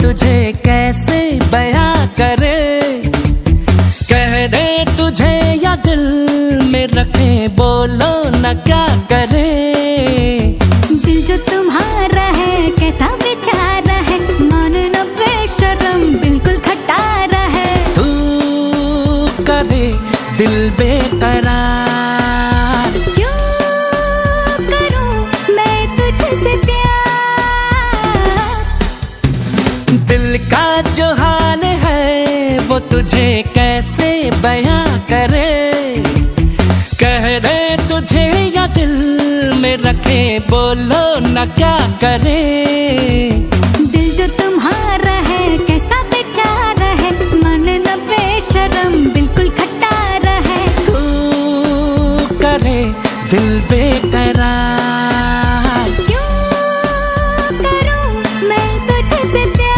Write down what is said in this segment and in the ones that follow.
तुझे कैसे बयां करे, कह दे तुझे या दिल में रखे, बोलो न क्या करे। दिल जो तुम्हारा है कैसा बेचारा है, माने न बेशरम बिल्कुल खटारा है। तू करे दिल बेकरार, क्यों करूं मैं तुझसे प्यार। दिल का जो हाल है वो तुझे कैसे बयां करे, कह दे तुझे या दिल में रखे, बोलो न क्या करे। दिल जो तुम्हारा है कैसा बेचारा है, मन न बेशरम बिल्कुल खटारा है। तू करे दिल बेकरार, क्यों करूं मैं तुझसे प्यार।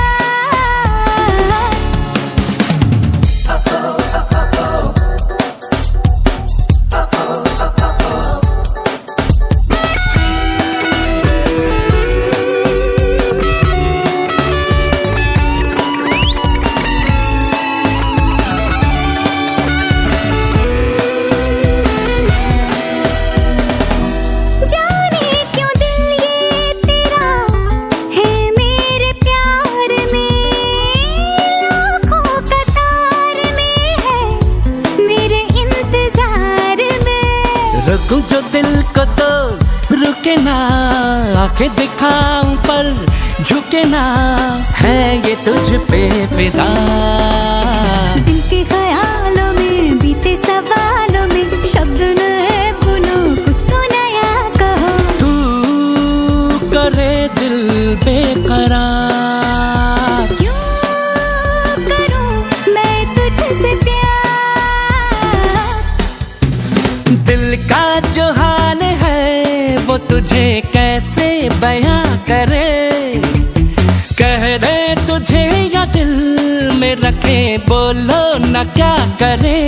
जाने क्यों दिल ये तेरा है मेरे प्यार में, लाखों कतार में है मेरे इंतजार में। रुकूं जो दिल को तो रुके ना, आंखें दिखाऊं पर झुके ना, है ये तुझ पे फिदा। दिल के ख्यालों में बीते सवालों में, शब्द नए बुनो कुछ तो नया कहो। तू करे दिल बेकरार, क्यों करूं मैं तुझसे प्यार। दिल का जो हाल है वो तुझे कैसे बयां करे, कह दे तुझे या दिल में रखे, बोलो न क्या करे।